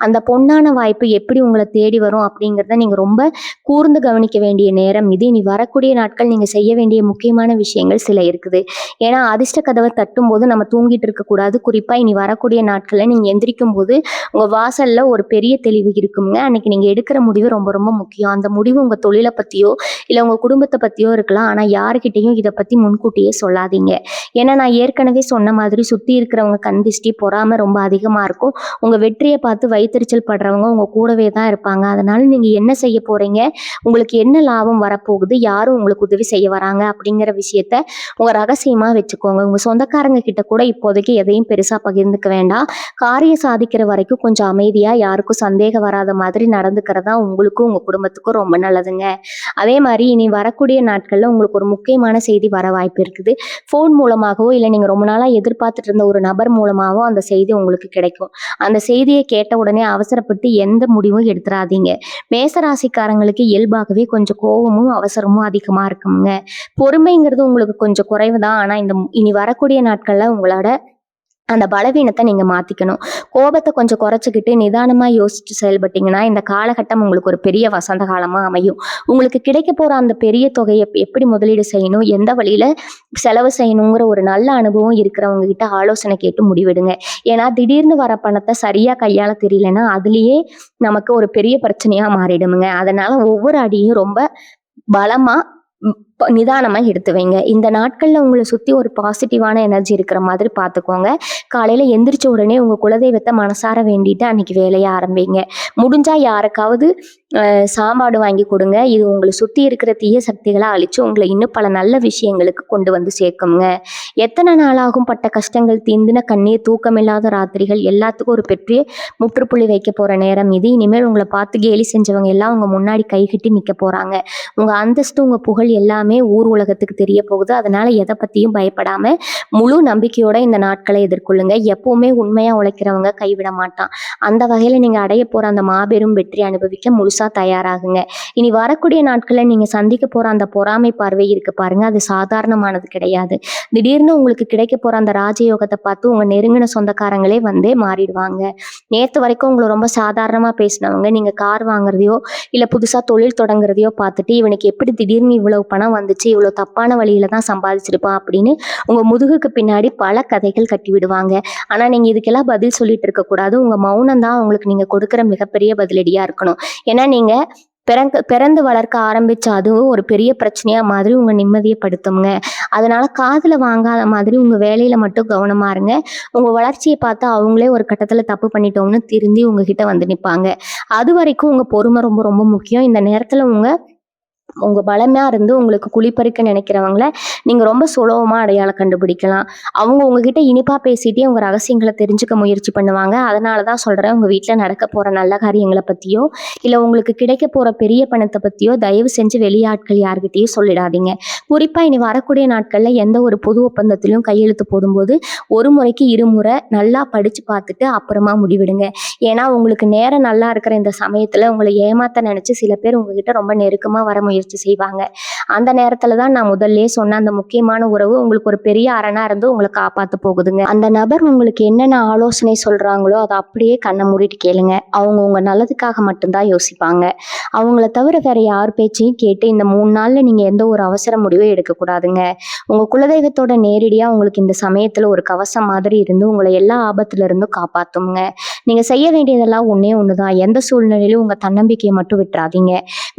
அந்த பொன்னான வாய்ப்பு எப்படி உங்களை தேடி வரும் அப்படிங்கிறத நீங்க ரொம்ப கூர்ந்து கவனிக்க வேண்டிய நேரம் இது. இனி வரக்கூடிய நாட்கள் நீங்க செய்ய வேண்டிய முக்கியமான விஷயங்கள் சில இருக்குது. ஏன்னா அதிர்ஷ்ட கதவை தட்டும் போது நம்ம தூங்கிட்டு இருக்கக்கூடாது. குறிப்பா இனி வரக்கூடிய நாட்கள்ல நீங்க எந்திரிக்கும் போது உங்க வாசல்ல ஒரு பெரிய தெளிவு இருக்குங்க. அன்னைக்கு நீங்க எடுக்கிற முடிவு ரொம்ப ரொம்ப முக்கியம். அந்த முடிவு உங்க தொழிலை பத்தியோ இல்ல உங்க குடும்பத்தை பத்தியோ இருக்கலாம். ஆனா யாருக்கிட்டையும் இதை பத்தி முன்கூட்டியே சொல்லாதீங்க. ஏன்னா நான் ஏற்கனவே சொன்ன மாதிரி சுத்தி இருக்கிறவங்க கண் திஷ்டி, பொறாமை ரொம்ப அதிகமா இருக்கும். உங்க வெற்றியை பார்த்து வயித்தெரிச்சல் படுறவங்க உங்க கூடவே தான் இருப்பாங்க. அதனால நீங்க என்ன செய்ய போறீங்க, உங்களுக்கு என்ன லாபம் வரப்போகுது, யாரும் உங்களுக்கு உதவி செய்ய வராங்க அப்படிங்கிற விஷயத்த உங்க ரகசியமா வச்சுக்கோங்க. உங்க சொந்தக்காரங்க கிட்ட கூட இப்போதைக்கு எதையும் பெருசா பகிர்ந்துக்க வேண்டாம். காரியம் சாதிக்கிற வரைக்கும் கொஞ்சம் அமைதியா, யாருக்கும் சந்தேகம் வராத மாதிரி நடந்துக்கிறதா உங்களுக்கும் உங்க குடும்பத்துக்கும் ரொம்ப நல்லதுங்க. அதே மாதிரி இனி வரக்கூடிய நாட்கள்ல உங்களுக்கு ஒரு முக்கியமான செய்தி வர வாய்ப்பு இருக்குது. ஃபோன் மூலமாகவோ இல்லை நீங்க ரொம்ப நாளா எதிர்பார்த்துட்டு இருந்த ஒரு நபர் மூலமாகவோ அந்த செய்தி உங்களுக்கு கிடைக்கும். அந்த செய்தியை கேட்ட உடனே அவசரப்பட்டு எந்த முடிவும் எடுத்துறாதீங்க. மேசராசிக்காரங்களுக்கு இயல்பாகவே கொஞ்சம் கோபமும் அவசரமும் அதிகமா இருக்குங்க. பொறுமைங்கிறது உங்களுக்கு கொஞ்சம் குறைவு தான். ஆனா இந்த இனி வரக்கூடிய நாட்கள்ல உங்களோட அந்த பலவீனத்தை நீங்க மாத்திக்கணும். கோபத்தை கொஞ்சம் குறைச்சிக்கிட்டு நிதானமா யோசிச்சு செயல்பட்டீங்கன்னா இந்த காலகட்டம் உங்களுக்கு ஒரு பெரிய வசந்த காலமா அமையும். உங்களுக்கு கிடைக்க போற அந்த பெரிய தொகையை எப்படி முதலீடு செய்யணும், எந்த வழியில செலவு செய்யணுங்கிற ஒரு நல்ல அனுபவம் இருக்கிறவங்க கிட்ட ஆலோசனை கேட்டு முடிவெடுங்க. ஏன்னா திடீர்னு வர பணத்தை சரியா கையாள தெரியலன்னா அதுலயே நமக்கு ஒரு பெரிய பிரச்சனையா மாறிடுமுங்க. அதனால ஒவ்வொரு அடியும் ரொம்ப பலமா நிதானமா எடுத்து வைங்க. இந்த நாட்கள்ல உங்கள சுத்தி ஒரு பாசிட்டிவான எனர்ஜி இருக்கிற மாதிரி பார்த்துக்கோங்க. காலையில எந்திரிச்ச உடனே உங்க குலதெய்வத்த மனசார வேண்டிட்டு அன்னைக்கு வேலைய ஆரம்பிங்க. முடிஞ்சா யாருக்காவது சாப்பாடு வாங்கி கொடுங்க. இது உங்கள சுத்தி இருக்கிற தீய சக்திகள அழிச்சு உங்கள இன்னும் பல நல்ல விஷயங்களுக்கு கொண்டு வந்து சேர்க்குங்க. எத்தன நாளாகும் பட்ட கஷ்டங்கள் தீர்ந்துன கண்ணீர், தூக்கமில்லாத ராத்திரிகள் எல்லாத்துக்கும் ஒரு பெரிய முற்றுப்புள்ளி வைக்க போற நேரம் இது. இனிமேல் உங்கள பார்த்து கேலி செஞ்சவங்க எல்லாம் உங்க முன்னாடி கைகட்டி நிக்க போறாங்க. உங்க அந்தஸ்து, உங்க புகழ் எல்லாமே ஊர் உலகத்துக்கு தெரிய போகுது. அதனால எதை பத்தியும் பயப்படாம முழு நம்பிக்கையோட இந்த நாட்களை எதிர்கொள்ளுங்க. எப்பவுமே உண்மையா உழைக்கிறவங்க கைவிட மாட்டான். அந்த வகையில நீங்க அடைய போற அந்த மாபெரும் வெற்றி அனுபவிக்க முழுசா தயாராகுங்க. இனி வரக்கூடிய நாட்கள்ல நீங்க சந்திக்க போற அந்த பொறாமை பார்வை இருக்கு பாருங்க, அது சாதாரணமானது கிடையாது. திடீர்னு உங்களுக்கு கிடைக்க போற அந்த ராஜயோகத்தை பார்த்து உங்க நெருங்கின சொந்தக்காரங்களே வந்தே மாறிடுவாங்க. நேத்து வரைக்கும் உங்களை ரொம்ப சாதாரணமா பேசினவங்க நீங்க கார் வாங்குறதையோ இல்ல புதுசா தொழில் தொடங்குறதையோ பார்த்துட்டு இவனுக்கு எப்படி திடீர்னு இவ்வளவு பணம் வந்துச்சு, இவ்வளவு தப்பான வழியில தான் சம்பாதிச்சிருப்பான் அப்படின்னு உங்க முதுகுக்கு பின்னாடி பல கதைகள் கட்டி விடுவாங்க. ஆனா நீங்க இதுக்கெல்லாம் பதில் சொல்லிட்டு இருக்க கூடாது. உங்க மௌனம் தான் உங்களுக்கு நீங்க கொடுக்கிற மிகப்பெரிய பதிலடியா இருக்கணும். ஏன்னா நீங்க பிறந்து வளர்க்க ஆரம்பிச்ச அதுவும் ஒரு பெரிய பிரச்சனையா மாதிரி உங்க நிம்மதியை படுத்துங்க. அதனால காதுல வாங்காத மாதிரி உங்க வேலையில மட்டும் கவனமா இருங்க. உங்க வளர்ச்சியை பார்த்து அவங்களே ஒரு கட்டத்துல தப்பு பண்ணிட்டோம்னு திருந்தி உங்ககிட்ட வந்து நிப்பாங்க. அது வரைக்கும் உங்க பொறுமை ரொம்ப ரொம்ப முக்கியம். இந்த நேரத்துல உங்க பலமா இருந்து உங்களுக்கு குழிப்பறிக்க நினைக்கிறவங்கள நீங்க ரொம்ப சுலபமா அடையாளம் கண்டுபிடிக்கலாம். அவங்க உங்ககிட்ட இனிப்பா பேசிட்டே உங்க ரகசியங்களை தெரிஞ்சுக்க முயற்சி பண்ணுவாங்க. அதனாலதான் சொல்றேன், உங்க வீட்டுல நடக்க போற நல்ல காரியங்களை பத்தியோ இல்ல உங்களுக்கு கிடைக்க போற பெரிய பணத்தை பத்தியோ தயவு செஞ்சு வெளியாட்கள் யார்கிட்டயும் சொல்லிடாதீங்க. குறிப்பா இனி வரக்கூடிய நாட்கள்ல எந்த ஒரு பொது ஒப்பந்தத்திலும் கையெழுத்து போடும்போது ஒரு முறைக்கு இருமுறை நல்லா படிச்சு பார்த்துட்டு அப்புறமா முடிவிடுங்க. ஏன்னா உங்களுக்கு நேரம் நல்லா இருக்கிற இந்த சமயத்துல உங்களை ஏமாத்த நினைச்சு சில பேர் உங்ககிட்ட ரொம்ப நெருக்கமா வர முயற்சி செய்வாங்க. அந்த நேரத்துல தான் நான் முதல்லயே சொன்ன அந்த முக்கியமான உறவு உங்களுக்கு ஒரு பெரிய அரணா இருந்து உங்களை காப்பாத்த போகுதுங்க. அந்த நபர் உங்களுக்கு என்னென்ன ஆலோசனை சொல்றாங்களோ அதை அப்படியே கண்ணை மூடிட்டு கேளுங்க. அவங்க உங்க நல்லதுக்காக மட்டும்தான் யோசிப்பாங்க. அவங்கள தவிர வேற யார் பேச்சையும் கேட்டு இந்த 3 நாள்ல நீங்க எந்த ஒரு அவசர முடிவும் எடுக்கக்கூடாதுங்க. உங்க குலதெய்வத்தோட நேரடியா உங்களுக்கு இந்த சமயத்துல ஒரு கவசம் மாதிரி இருந்து உங்களை எல்லா ஆபத்துல இருந்தும் காப்பாத்துங்க. நீங்க செய்ய வேண்டியதெல்லாம் ஒன்னே ஒண்ணுதான். எந்த சூழ்நிலையிலும் உங்க தன்னம்பிக்கையை மட்டும் விட்டுறாதீங்க.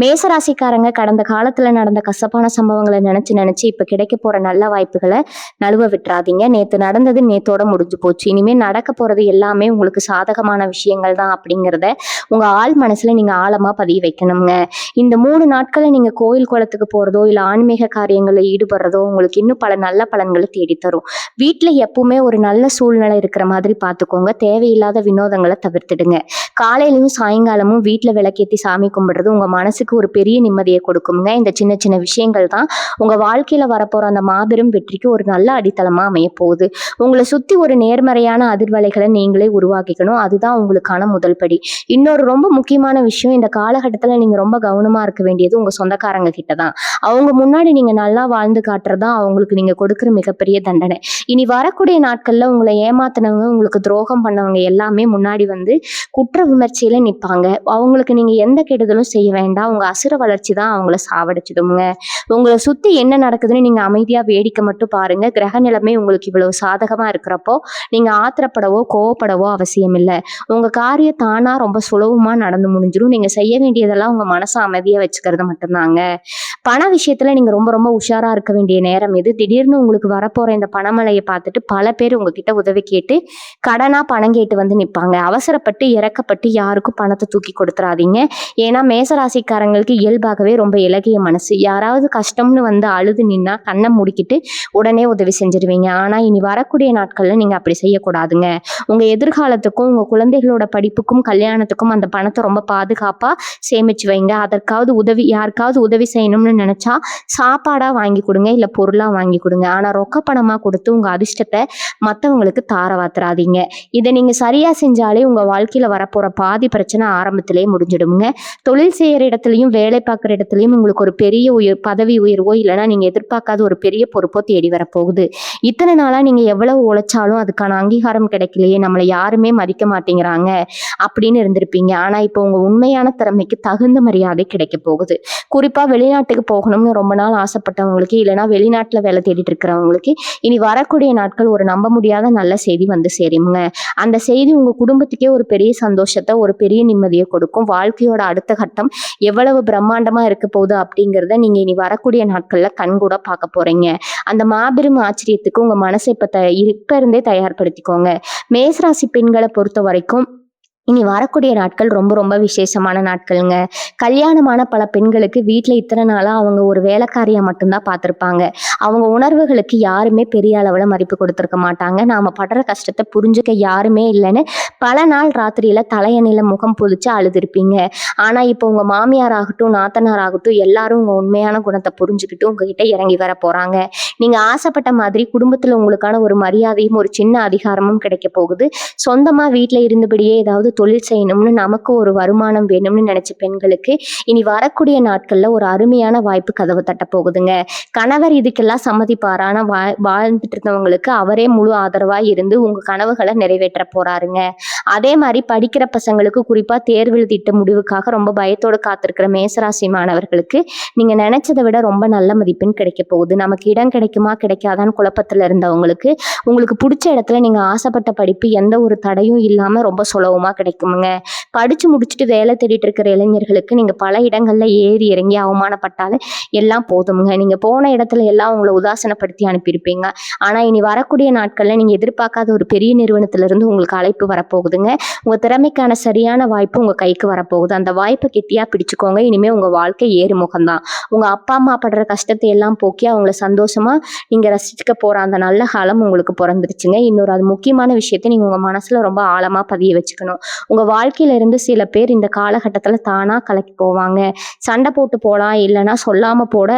மேசராசிக்காரங்க கடந்த காலத்துல நடந்த கசப்பான சம்பவங்களை நினைச்சு இப்ப கிடைக்க போற நல்ல வாய்ப்புகளை நழுவ விட்டுறாதீங்க. நேத்து நடந்தது நேத்தோட முடிஞ்சு போச்சு. இனிமே நடக்க போறது எல்லாமே உங்களுக்கு சாதகமான விஷயங்கள் தான் அப்படிங்கிறத உங்க ஆள் மனசுல நீங்க ஆழமா பதிய வைக்கணுங்க. இந்த 3 நாட்களை நீங்க கோயில் குளத்துக்கு போறதோ இல்ல ஆன்மீக காரியங்கள்ல ஈடுபடுறதோ உங்களுக்கு இன்னும் பல நல்ல பலன்களை தேடித்தரும். வீட்டுல எப்பவுமே ஒரு நல்ல சூழ்நிலை இருக்கிற மாதிரி பார்த்துக்கோங்க. தேவையில்லாத வினோதங்களை தவிர்த்துடுங்க. காலையிலயும் சாயங்காலமும் வீட்டுல விளக்கேத்தி சாமி கும்பிடுறது உங்க மனசுக்கு ஒரு பெரிய நிம்மதியை கொடுக்குங்க. இந்த சின்ன சின்ன விஷயங்கள் தான் உங்க வாழ்க்கையில வரப்போற அந்த மாபெரும் வெற்றிக்கு ஒரு நல்ல அடித்தளமா அமைய போகுது. உங்களை சுத்தி ஒரு நேர்மறையான அதிர்வலைகளை நீங்களே உருவாக்கிக்கணும். அதுதான் உங்களுக்கான முதல் படி. இன்னொரு ரொம்ப முக்கியமான விஷயம், இந்த காலகட்டத்துல நீங்க ரொம்ப கவனமா இருக்க வேண்டியது உங்க சொந்தக்காரங்க கிட்ட தான். அவங்க முன்னாடி நீங்க நல்லா வாழ்ந்து காட்டுறதா அவங்களுக்கு நீங்க கொடுக்குற மிகப்பெரிய தண்டனை. இனி வரக்கூடிய நாட்கள்ல உங்களை ஏமாத்தினவங்க, உங்களுக்கு துரோகம் பண்ணவங்க எல்லாமே முன்னாடி வந்து குற்ற விமர்சையில நிற்பாங்க. அவங்களுக்கு நீங்க எந்த கெடுதலும் செய்ய வேண்டாம். உங்க அசுர வளர்ச்சி தான் அவங்கள சாவடிச்சிடுங்க. உங்களை சுத்தி என்ன நடக்குதுன்னு நீங்க அமைதியா வேடிக்கை மட்டும் பாருங்க. கிரக நிலைமை உங்களுக்கு இவ்வளவு சாதகமா இருக்கிறப்போ நீங்க ஆத்திரப்படவோ கோவப்படவோ அவசியம் இல்லை. உங்க காரியம் தானா ரொம்ப சுலபமா நடந்து முடிஞ்சிடும். நீங்க செய்ய வேண்டியதெல்லாம் உங்க மனசை அமைதியா வச்சுக்கிறது மட்டும்தாங்க. பண விஷயத்துல நீங்க ரொம்ப ரொம்ப உஷாரா இருக்க வேண்டிய நேரம் இது. திடீர்னு உங்களுக்கு வரப்போற இந்த பணமழையை பார்த்துட்டு பல பேர் உங்ககிட்ட உதவி கேட்டு கடனா பணம் கேட்டு வந்து நிற்பாங்க. அவசரப்பட்டு இறக்கப்பட்டு யாருக்கும் பணத்தை தூக்கி கொடுத்துறாதீங்க. ஏன்னா மேசராசிக்காரங்களுக்கு இயல்பாகவே ரொம்ப இலகிய மனசு. யாராவது கஷ்டம்னு வந்து அழுது நின்னா கண்ணை முடிக்கிட்டு உடனே உதவி செஞ்சிருவீங்க. ஆனா இனி வரக்கூடிய நாட்கள்ல நீங்க அப்படி செய்யக்கூடாதுங்க. உங்க எதிர்காலத்துக்கும் உங்க குழந்தைகளோட படிப்புக்கும் கல்யாணத்துக்கும் அந்த பணத்தை ரொம்ப பாதுகாப்பா சேமிச்சு வைங்க. அதற்காவது யாருக்காவது உதவி செய்யணும்னு நினைச்சா சாப்பாடா வாங்கி கொடுங்க, இல்ல பொருளா வாங்கி கொடுங்க. ஆனா ரொக்க பணமா கொடுத்து உங்க அதிர்ஷ்டத்தை மற்றவங்களுக்கு தாரவாத்துறாதீங்க. இதை நீங்க சரியா செஞ்சாலே உங்க வாழ்க்கையில வரப்போற பாதி பிரச்சனை ஆரம்பத்திலேயே முடிஞ்சிடுங்க. தொழில் செய்யற இடத்துலயும் வேலை பார்க்குற இடத்துலயும் உங்களுக்கு ஒரு பெரிய பதவி உயர்வோ இல்லைன்னா நீங்க எதிர்பார்க்காத ஒரு பெரிய பொறுப்போ தேடி வரப்போகுது. இத்தனை நாளா நீங்க எவ்வளவு உழைச்சாலும் அதுக்கான அங்கீகாரம் கிடைக்கலையே, நம்மளை யாருமே மதிக்க மாட்டேங்கிறாங்க அப்படின்னு இருந்திருப்பீங்க. ஆனா இப்போ உங்க உண்மையான திறமைக்கு தகுந்த மரியாதை கிடைக்க போகுது. குறிப்பா வெளிநாட்டுக்கு போகணும்னு ரொம்ப நாள் ஆசைப்பட்டவங்களுக்கு, இல்லைன்னா வெளிநாட்டுல வேலை தேடிட்டு இருக்கிறவங்களுக்கு இனி வரக்கூடிய நாட்கள் ஒரு நம்ப முடியாத நல்ல செய்தி வந்து சேருங்க. அந்த செய்தி உங்க குடும்பத்துக்கே ஒரு பெரிய சந்தோஷத்தை, ஒரு பெரிய நிம்மதியை கொடுக்கும். வாழ்க்கையோட அடுத்த கட்டம் எவ்வளவு பிரம்மாண்டமா இருக்க போகுது அப்படிங்கிறத நீங்க இனி வரக்கூடிய நாட்கள்ல கண்கூட பார்க்க போறீங்க. அந்த மாபெரும் ஆச்சரியத்துக்கு உங்க மனசை இப்ப இருந்தே தயார்படுத்திக்கோங்க. மேசராசி பெண்களை பொறுத்த வரைக்கும் இனி வரக்கூடிய நாட்கள் ரொம்ப ரொம்ப விசேஷமான நாட்கள்ங்க. கல்யாணமான பல பெண்களுக்கு வீட்ல இத்தனை நாளா அவங்க ஒரு வேலைக்காரியா மட்டும்தான் பார்த்துருப்பாங்க. அவங்க உணர்வுகளுக்கு யாருமே பெரிய அளவுல மதிப்பு கொடுத்துருக்க மாட்டாங்க. நாம படுற கஷ்டத்தை புரிஞ்சுக்க யாருமே இல்லைன்னு பல நாள் ராத்திரியில தலையணையில முகம் பொதிச்சு அழுதுருப்பீங்க. ஆனா இப்போ உங்க மாமியார் ஆகட்டும், நாத்தனார் ஆகட்டும், எல்லாரும் உங்க உண்மையான குணத்தை புரிஞ்சுக்கிட்டு உங்ககிட்ட இறங்கி வர போறாங்க. நீங்க ஆசைப்பட்ட மாதிரி குடும்பத்துல உங்களுக்கான ஒரு மரியாதையும் ஒரு சின்ன அதிகாரமும் கிடைக்க போகுது. சொந்தமா வீட்ல இருந்தபடியே ஏதாவது தொழில் செய்யணும்னு, நமக்கு ஒரு வருமானம் வேணும்னு நினைச்ச பெண்களுக்கு இனி வரக்கூடிய நாட்கள்ல ஒரு அருமையான வாய்ப்பு கதவு தட்ட போகுதுங்க. கணவர் இதுக்கெல்லாம் சம்மதிப்பாரா? ஆனா வாழ்ந்துட்டு இருந்தவங்களுக்கு அவரே முழு ஆதரவா இருந்து உங்க கனவுகளை நிறைவேற்ற போறாருங்க. அதே மாதிரி படிக்கிற பசங்களுக்கு, குறிப்பா தேர்வு எழுதிட்ட முடிவுக்காக ரொம்ப பயத்தோடு காத்திருக்கிற மேசராசி மாணவர்களுக்கு நீங்க நினைச்சதை விட ரொம்ப நல்ல மதிப்பெண் கிடைக்க போகுது. நமக்கு இடம் கிடைக்குமா கிடைக்காதான்னு குழப்பத்துல இருந்தவங்களுக்கு உங்களுக்கு பிடிச்ச இடத்துல நீங்க ஆசைப்பட்ட படிப்பு எந்த ஒரு தடையும் இல்லாம ரொம்ப சுலபமா கிடைக்குமுங்க. படிச்சு முடிச்சுட்டு வேலை தேடிட்டு இருக்கிற இளைஞர்களுக்கு நீங்க பல இடங்கள்ல ஏறி இறங்கி அவமானப்பட்டாலும் எல்லாம் போதுமுங்க. நீங்க போன இடத்துல எல்லாம் உங்களை உதாசனப்படுத்தி அனுப்பியிருப்பீங்க. ஆனா இனி வரக்கூடிய நாட்கள்ல நீங்க எதிர்பார்க்காத ஒரு பெரிய நிறுவனத்துல இருந்து உங்களுக்கு அழைப்பு வரப்போகுதுங்க. உங்க திறமைக்கான சரியான வாய்ப்பு உங்க கைக்கு வரப்போகுது. அந்த வாய்ப்பை கெட்டியா பிடிச்சுக்கோங்க. இனிமே உங்க வாழ்க்கை ஏறுமுகம்தான். உங்க அப்பா அம்மா படுற கஷ்டத்தை எல்லாம் போக்கி அவங்கள சந்தோஷமா நீங்க ரசிச்சுக்க போற அந்த நல்ல காலம் உங்களுக்கு பிறந்துருச்சுங்க. இன்னொரு அது முக்கியமான விஷயத்தை நீங்க உங்க மனசுல ரொம்ப ஆழமா பதிய வச்சுக்கணும். உங்க வாழ்க்கையில இருந்து சில பேர் இந்த காலகட்டத்துல தானா கலக்கி போவாங்க. சண்டை போட்டு போலாம், இல்லைன்னா சொல்லாம போட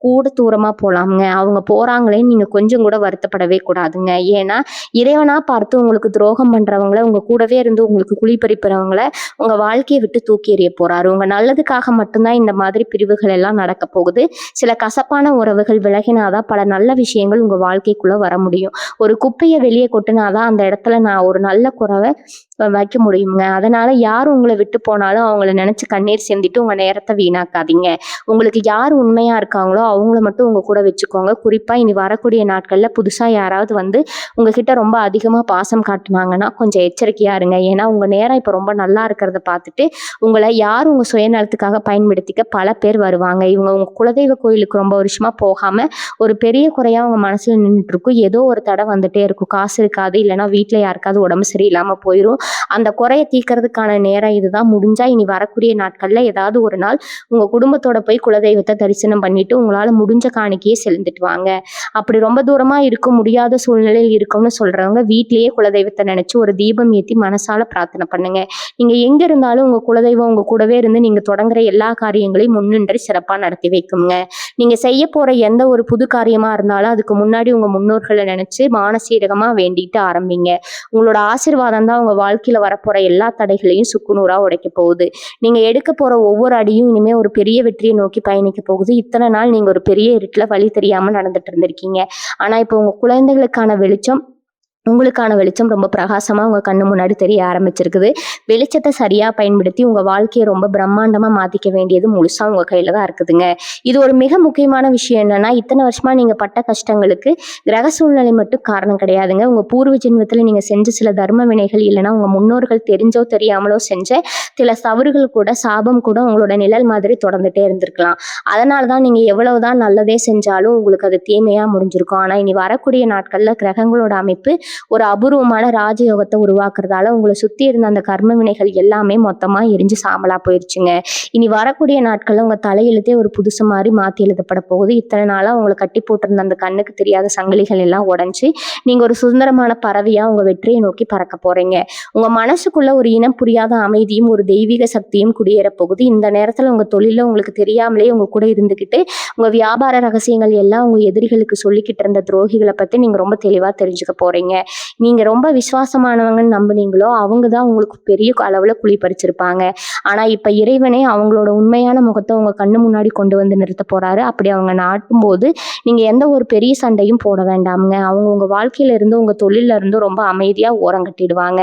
கூட தூரமா போலாம்ங்க. அவங்க போறாங்களேன்னு நீங்க கொஞ்சம் கூட வருத்தப்படவே கூடாதுங்க. ஏன்னா இறைவனா பார்த்து உங்களுக்கு துரோகம் பண்றவங்கள, உங்க கூடவே இருந்து உங்களுக்கு குழி பறிப்பறவங்கள உங்க வாழ்க்கையை விட்டு தூக்கி எறிய போறாரு. உங்க நல்லதுக்காக மட்டும்தான் இந்த மாதிரி பிரிவுகள் எல்லாம் நடக்க போகுது. சில கசப்பான உறவுகள் விலகினாதான் பல நல்ல விஷயங்கள் உங்க வாழ்க்கைக்குள்ள வர முடியும். ஒரு குப்பையை வெளியே கொட்டினாதான் அந்த இடத்துல நான் ஒரு நல்ல குறவை வைக்க முடியுங்க. அதனால யார் உங்களை விட்டு போனாலும் அவங்கள நினைச்சு கண்ணீர் சிந்திட்டு உங்க நேரத்தை வீணாக்காதீங்க. உங்களுக்கு யார் உண்மையா இருக்காங்களோ அவங்கள மட்டும் உங்க கூட வச்சுக்கோங்க. குறிப்பா இனி வரக்கூடிய நாட்கள்ல புதுசா யாராவது வந்து உங்ககிட்ட ரொம்ப அதிகமா பாசம் காட்டுனாங்கன்னா கொஞ்சம் எச்சரிக்கையா இருங்க. ஏன்னா உங்க நேரம் இப்ப ரொம்ப நல்லா இருக்கிறத பார்த்துட்டு உங்களை யார் உங்க சுயநலத்துக்காக பயன்படுத்திக்க பல பேர் வருவாங்க. இவங்க உங்க குலதெய்வ கோயிலுக்கு ரொம்ப வருஷமா போகாம ஒரு பெரிய குறையா உங்க மனசுல நின்றுட்டு இருக்கும். ஏதோ ஒரு தடை வந்துட்டே இருக்கும். காசு இருக்காது, இல்லைன்னா வீட்டுல யாருக்காவது உடம்பு சரியில்லாம போயிடும். அந்த குறையை தீர்க்கறதுக்கான நேரம் இதுதான். முடிஞ்சா இனி வரக்கூடிய நாட்கள்ல ஏதாவது ஒரு நாள் உங்க குடும்பத்தோட போய் குலதெய்வத்தை தரிசனம் பண்ணிட்டு உங்களால முடிஞ்ச காணிக்கையே செலுத்திட்டு வாங்க. அப்படி ரொம்ப தூரமா இருக்க முடியாத சூழ்நிலையில் இருக்கும்னு சொல்றவங்க வீட்லயே குலதெய்வத்தை நினைச்சு ஒரு தீபம் ஏத்தி மனசால பிரார்த்தனை பண்ணுங்க. நீங்க எங்க இருந்தாலும் உங்க குலதெய்வம் உங்க கூடவே இருந்து நீங்க தொடங்குற எல்லா காரியங்களையும் முன்னின்று சிறப்பா நடத்தி வைக்குங்க. நீங்க செய்ய போற எந்த ஒரு புது காரியமா இருந்தாலும் அதுக்கு முன்னாடி உங்க முன்னோர்களை நினைச்சு மானசீரகமா வேண்டிட்டு ஆரம்பிங்க. உங்களோட ஆசீர்வாதம் தான் உங்க வாழ்க்கையில வரப்போற எல்லா தடைகளையும் சுக்குநூறா உடைக்க போகுது. நீங்க எடுக்க போற ஒவ்வொரு அடியும் இனிமே ஒரு பெரிய வெற்றியை நோக்கி பயணிக்க போகுது. இத்தனை நாள் நீங்க ஒரு பெரிய இருட்டுல வழி தெரியாம நடந்துட்டு இருந்திருக்கீங்க. ஆனா இப்போ உங்க குழந்தைகளுக்கான வெளிச்சம், உங்களுக்கான வெளிச்சம் ரொம்ப பிரகாசமா உங்க கண்ணு முன்னாடி தெரிய ஆரம்பிச்சிருக்குது. வெளிச்சத்தை சரியா பயன்படுத்தி உங்க வாழ்க்கையை ரொம்ப பிரம்மாண்டமா மாத்திக்க வேண்டியது முழுசா உங்க கையில தான் இருக்குதுங்க. இது ஒரு மிக முக்கியமான விஷயம் என்னன்னா, இத்தனை வருஷமா நீங்க பட்ட கஷ்டங்களுக்கு கிரக சூழ்நிலை மட்டும் காரணம் கிடையாதுங்க. உங்க பூர்வ ஜென்மத்துல நீங்க செஞ்ச சில தர்ம வினைகள், இல்லைன்னா உங்க முன்னோர்கள் தெரிஞ்சோ தெரியாமலோ செஞ்ச சில தவறுகள் கூட, சாபம் கூட உங்களோட நிழல் மாதிரி தொடர்ந்துட்டே இருந்திருக்கலாம். அதனாலதான் நீங்க எவ்வளவுதான் நல்லதே செஞ்சாலும் உங்களுக்கு அது தீமையா முடிஞ்சிருக்கும். ஆனா இனி வரக்கூடிய நாட்கள்ல கிரகங்களோட அமைப்பு ஒரு அபூர்வமான ராஜயோகத்தை உருவாக்குறதால உங்களை சுத்தி இருந்த அந்த கர்ம வினைகள் எல்லாமே மொத்தமா எரிஞ்சு சாம்பலா போயிருச்சுங்க. இனி வரக்கூடிய நாட்கள்ல உங்க தலையெழுத்தே ஒரு புதுசு மாதிரி மாத்தி எழுதப்பட போகுது. இத்தனை நாளா உங்களை கட்டி போட்டிருந்த அந்த கண்ணுக்கு தெரியாத சங்கிலிகள் எல்லாம் உடைஞ்சு நீங்க ஒரு சுதந்திரமான பறவையா உங்க வெற்றியை நோக்கி பறக்க போறீங்க. உங்க மனசுக்குள்ள ஒரு இனம் புரியாத அமைதியும் ஒரு தெய்வீக சக்தியும் குடியேற போகுது. இந்த நேரத்துல உங்க தொழில உங்களுக்கு தெரியாமலே உங்க கூட இருந்துகிட்டு உங்க வியாபார ரகசியங்கள் எல்லாம் உங்க எதிரிகளுக்கு சொல்லிக்கிட்டு இருந்த துரோகிகளை பத்தி நீங்க ரொம்ப தெளிவா தெரிஞ்சுக்க போறீங்க. நீங்க ரொம்ப விசுவாசமானவங்கன்னு நம்புனீங்களோ அவங்க தான் உங்களுக்கு பெரிய அளவுல குழி பறிச்சிருப்பாங்க. ஆனா இப்ப இறைவனே அவங்களோட உண்மையான முகத்தை உங்க கண்ணு முன்னாடி கொண்டு வந்து நிறுத்த போறாரு. அப்படி அவங்க நாட்டும் போது நீங்க எந்த ஒரு பெரிய சண்டையும் போட வேண்டாமுங்க. அவங்க உங்க வாழ்க்கையில இருந்து, உங்க தொழில இருந்து ரொம்ப அமைதியா ஓரம் கட்டிடுவாங்க.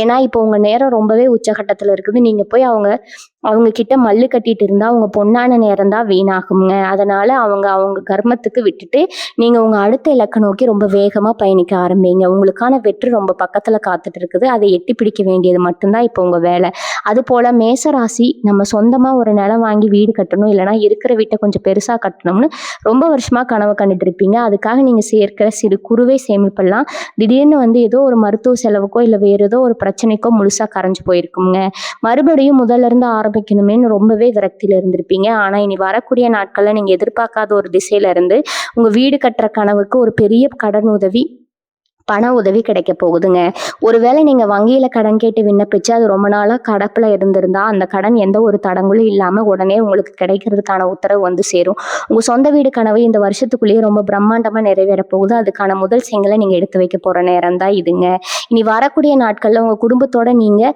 ஏன்னா இப்போ உங்க நேரம் ரொம்பவே உச்சகட்டத்துல இருக்குது. நீங்க போய் அவங்க கிட்ட மல்லு கட்டிட்டு இருந்தா உங்க பொன்னான நேரம் தான் வீணாகுங்க. அதனால அவங்க அவங்க கர்மத்துக்கு விட்டுட்டு நீங்க உங்க அடுத்த இலக்க நோக்கி ரொம்ப வேகமா பயணிக்க ஆரம்பிங்க. உங்களுக்கான வெற்றி ரொம்ப பக்கத்துல காத்துட்டு இருக்குது. அதை எட்டி பிடிக்க வேண்டியது மட்டும்தான் இப்போ உங்க வேலை. அதுபோல மேசராசி நம்ம சொந்தமா ஒரு நிலம் வாங்கி வீடு கட்டணும், இல்லைன்னா இருக்கிற வீட்டை கொஞ்சம் பெருசா கட்டணும்னு ரொம்ப வருஷமா கனவு கண்டுட்டு இருப்பீங்க. அதுக்காக நீங்க சேர்க்கிற சிறு குறுவை சேமிப்பெல்லாம் திடீர்னு ஏதோ ஒரு மருத்துவ செலவுக்கோ இல்லை வேற ஏதோ ஒரு பிரச்சனைக்கோ முழுசா கரைஞ்சு போயிருக்குங்க. மறுபடியும் முதல்ல இருந்து ஆரம்பிக்கணுமேன்னு ரொம்பவே விரக்தியில இருந்திருப்பீங்க. ஆனா இனி வரக்கூடிய நாட்கள்ல நீங்க எதிர்பார்க்காத ஒரு திசையில இருந்து உங்க வீடு கட்டுற கனவுக்கு ஒரு பெரிய கடன் உதவி, பண உதவி கிடைக்க போகுதுங்க. ஒருவேளை நீங்க வங்கியில கடன் கேட்டு விண்ணப்பிச்சு அது ரொம்ப நாளா கடப்புல இருந்திருந்தா அந்த கடன் எந்த ஒரு தடங்களும் இல்லாம உடனே உங்களுக்கு கிடைக்கிறதுக்கான உத்தரவு சேரும். உங்க சொந்த வீடு கனவு இந்த வருஷத்துக்குள்ளேயே ரொம்ப பிரம்மாண்டமா நிறைவேற போகுது. அதுக்கான முதல் செங்கலை நீங்க எடுத்து வைக்க போற நேரம் தான் இதுங்க. இனி வரக்கூடிய நாட்கள்ல உங்க குடும்பத்தோட நீங்க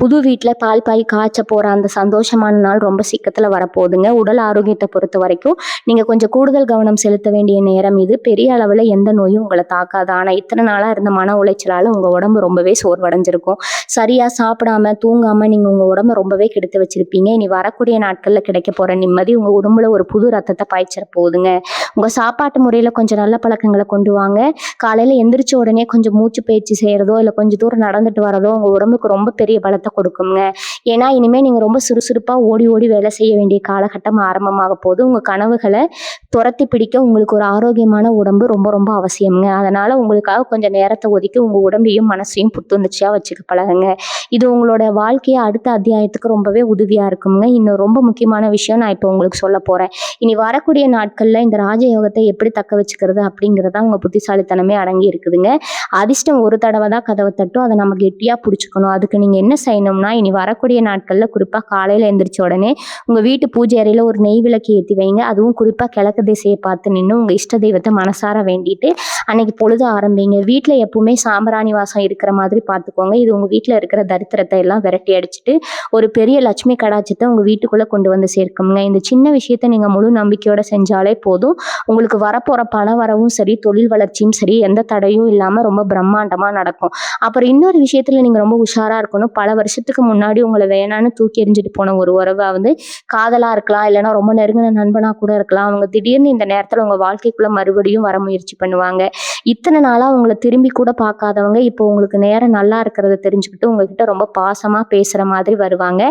புது வீட்டுல பால் பாய் காய்ச்ச போற அந்த சந்தோஷமான நாள் ரொம்ப சீக்கிரத்துல வரப்போகுதுங்க. உடல் ஆரோக்கியத்தை பொறுத்த வரைக்கும் நீங்க கொஞ்சம் கூடுதல் கவனம் செலுத்த வேண்டிய நேரம் இது. பெரிய அளவுல எந்த நோயும் உங்களை தாக்காது. ஆனா இத்தனை நாளா இருந்த மன உளைச்சலால உங்க உடம்பு ரொம்பவே சோர்வடைஞ்சிருக்கும். சரியா சாப்பிடாம தூங்காம நீங்க உங்க உடம்ப ரொம்பவே கெடுத்து வச்சிருப்பீங்க. இனி வரக்கூடிய நாட்கள்ல கிடைக்க போற நிம்மதி உங்க உடம்புல ஒரு புது ரத்தத்தை பாய்ச்சிட போகுதுங்க. உங்க சாப்பாட்டு முறையில கொஞ்சம் நல்ல பழக்கங்களை கொண்டு வாங்க. காலையில எந்திரிச்ச உடனே கொஞ்சம் மூச்சு பயிற்சி செய்யறதோ இல்லை கொஞ்சம் தூரம் நடந்துட்டு வரதோ உங்க உடம்புக்கு ரொம்ப பெரிய பலத்தை கொடுக்குங்க. ஏன்னா இனிமே நீங்க ரொம்ப சுறுசுறுப்பா ஓடி ஓடி வேலை செய்ய வேண்டிய காலகட்டம் ஆரம்பமாக போகுது. உங்க கனவுகளை துரத்தி பிடிக்க உங்களுக்கு ஒரு ஆரோக்கியமான உடம்பு ரொம்ப ரொம்ப அவசியம்ங்க. அதனால உங்களுக்காக கொஞ்சம் நேரத்தை ஒதுக்கி உங்க உடம்பையும் மனசையும் புத்துணர்ச்சியா வச்சுக்க பழகுங்க. இது உங்களோட வாழ்க்கையை அடுத்த அத்தியாயத்துக்கு ரொம்பவே உதவியா இருக்குங்க. இன்னும் ரொம்ப முக்கியமான விஷயம் நான் இப்போ உங்களுக்கு சொல்ல போறேன். இனி வரக்கூடிய நாட்கள்ல இந்த ராஜயோகத்தை எப்படி தக்க வச்சுக்கிறது அப்படிங்கிறதா உங்க புத்திசாலித்தனமே அடங்கி இருக்குதுங்க. அதிர்ஷ்டம் ஒரு தடவை தான் கதவை தட்டும், அதை நம்ம கெட்டியா பிடிச்சிக்கணும். அதுக்கு நீங்க என்ன செய்யணும்னா இனி வரக்கூடிய நாட்கள்ல குறிப்பா காலையில எந்திரிச்ச உடனே உங்க வீட்டு பூஜை அறையில ஒரு நெய் விளக்கு ஏற்றி வைங்க. அதுவும் குறிப்பா கிழக்கு திசையை பார்த்து நின்று உங்க இஷ்ட தெய்வத்தை மனசார வேண்டிட்டு அன்னைக்கு பொழுது ஆரம்பிங்க. வீட்டுல எப்பவுமே சாம்பிராணி வாசம் இருக்கிற மாதிரி பார்த்துக்கோங்க. இது உங்க வீட்டுல இருக்கிற தரித்திரத்தை எல்லாம் விரட்டி அடிச்சுட்டு ஒரு பெரிய லட்சுமி கடாட்சத்தை உங்க வீட்டுக்குள்ள கொண்டு சேர்க்குங்க. இந்த சின்ன விஷயத்த நீங்க முழு நம்பிக்கையோட செஞ்சாலே போதும். உங்களுக்கு வரப்போற பண வரவும் சரி, தொழில் வளர்ச்சியும் சரி, எந்த தடையும் இல்லாம ரொம்ப பிரம்மாண்டமா நடக்கும். அப்புறம் இன்னொரு விஷயத்துல நீங்க ரொம்ப உஷாரா இருக்கணும். பல வருஷத்துக்கு முன்னாடி உங்களை வேணான்னு தூக்கி எறிஞ்சிட்டு போன ஒரு உறவை காதலா இருக்கலாம், இல்லைன்னா ரொம்ப நெருங்கின நண்பனா கூட இருக்கலாம். அவங்க திடீர்னு இந்த நேரத்துல உங்க வாழ்க்கைக்குள்ள மறுபடியும் வர முயற்சி பண்ணுவாங்க. இத்தனை நாளா உங்களை திரும்பி கூட பார்க்காதவங்க இப்போ உங்களுக்கு நேரம் நல்லா இருக்கிறத தெரிஞ்சுக்கிட்டு உங்ககிட்ட ரொம்ப பாசமா பேசுற மாதிரி வருவாங்க.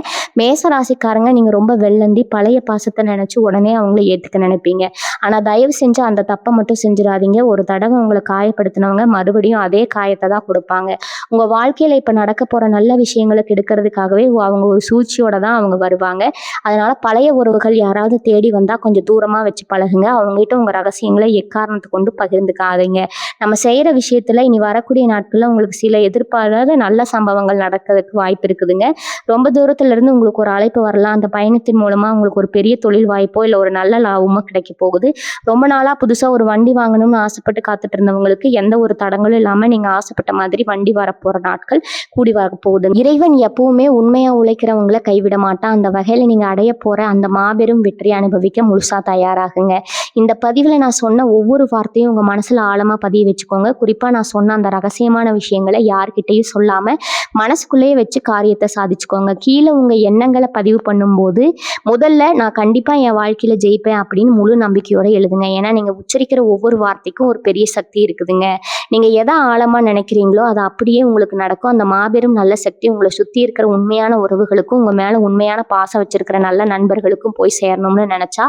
மேச ராசிக்காரங்க நீங்க ரொம்ப வெள்ளந்தி பழைய பாசத்தை நினைச்சு உடனே அவங்கள ஏத்துக்க நினைப்பீங்க. ஆனா தயவு செஞ்சு அந்த தப்பை மட்டும் செஞ்சிடாதீங்க. ஒரு தடவை உங்களை காயப்படுத்தினவங்க மறுபடியும் அதே காயத்தை தான் கொடுப்பாங்க. உங்க வாழ்க்கையில இப்ப நடக்க போற நல்ல விஷயங்களை கெடுக்கிறதுக்காகவே அவங்க ஒரு சூழ்ச்சியோட தான் அவங்க வருவாங்க. அதனால பழைய உறவுகள் யாராவது தேடி வந்தா கொஞ்சம் தூரமா வச்சு பழகுங்க. அவங்ககிட்ட உங்க ரகசியங்களை எக்காரணத்தை கொண்டு பகிர்ந்துக்காதீங்க. நம்ம செய்யற விஷயத்துல இனி வரக்கூடிய நாட்கள்ல உங்களுக்கு சில எதிர்பாராத நல்ல சம்பவங்கள் நடக்கிறதுக்கு வாய்ப்பு இருக்குதுங்க. ரொம்ப தூரத்துல இருந்து உங்களுக்கு ஒரு அழைப்பு வரலாம். அந்த பயணத்தின் மூலமா உங்களுக்கு ஒரு பெரிய தொழில் வாய்ப்போ இல்லை ஒரு நல்ல லாபமோ கிடைக்க போகுது. ரொம்ப நாளா புதுசா ஒரு வண்டி வாங்கணும்னு ஆசைப்பட்டு காத்துட்டு இருந்தவங்களுக்கு எந்த ஒரு தடங்களும் இல்லாம நீங்க ஆசைப்பட்ட மாதிரி வண்டி வரப்போற நாட்கள் கூடி வர போகுது. இறைவன் எப்பவுமே உண்மையா உழைக்கிறவங்களை கைவிட மாட்டான். அந்த வகையில நீங்க அடைய போற அந்த மாபெரும் வெற்றி அனுபவிக்க முழுசா தயாராகுங்க. இந்த பதிவுல நான் சொன்ன ஒவ்வொரு வார்த்தையும் உங்க மனசுல ஆழமா பதிய வச்சுக்கோங்க. குறிப்பா நான் சொன்ன அந்த ரகசியமான விஷயங்களை யார்கிட்டையும் சொல்லாம மனசுக்குள்ளேயே வச்சு காரியத்தை சாதிச்சுக்கோங்க. கீழே உங்க எண்ணங்களை பதிவு பண்ணும்போது முதல்ல நான் கண்டிப்பா என் வாழ்க்கையில ஜெயிப்பேன் அப்படின்னு முழு நம்பிக்கையோட எழுதுங்க. ஏன்னா நீங்க உச்சரிக்கிற ஒவ்வொரு வார்த்தைக்கும் ஒரு பெரிய சக்தி இருக்குதுங்க. நீங்க எதை ஆழமா நினைக்கிறீங்களோ அது அப்படியே உங்களுக்கு நடக்கும். அந்த மாபெரும் நல்ல சக்தி உங்களை சுத்தி இருக்கிற உண்மையான உறவுகளுக்கும் உங்க மேல உண்மையான பாசம் வச்சிருக்கிற நல்ல நண்பர்களுக்கும் போய் சேரணும்னு நினைச்சா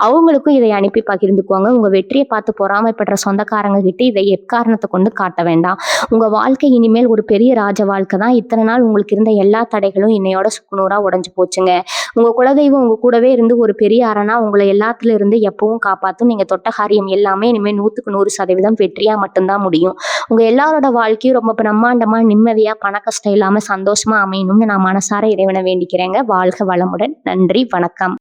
அவங்களுக்கும் இதை அனுப்பி பகிர்ந்துக்குவாங்க. உங்க வெற்றியை பார்த்து பொறாமைப்படுற சொந்தக்காரங்க கிட்ட இதை எக்காரணத்தை கொண்டு காட்ட வேண்டாம். உங்க வாழ்க்கை இனிமேல் ஒரு பெரிய ராஜ வாழ்க்கை தான். இத்தனை நாள் உங்களுக்கு இருந்த எல்லா தடைகளும் இன்னையோட சுக்குநூறா உடைஞ்சு போச்சுங்க. உங்க குலதெய்வம் உங்க கூடவே இருந்து ஒரு பெரிய அரணா உங்களை எல்லாத்துல இருந்து எப்பவும் காப்பாத்தும். நீங்க தொட்ட காரியம் எல்லாமே இனிமேல் 100% வெற்றியா மட்டும்தான் முடியும். உங்க எல்லாரோட வாழ்க்கையும் ரொம்ப பிரம்மாண்டமா நிம்மதியா பண கஷ்டம் இல்லாம சந்தோஷமா அமையணும்னு நான் மனசார இறைவனை வேண்டிக்கிறேங்க. வாழ்க வளமுடன். நன்றி, வணக்கம்.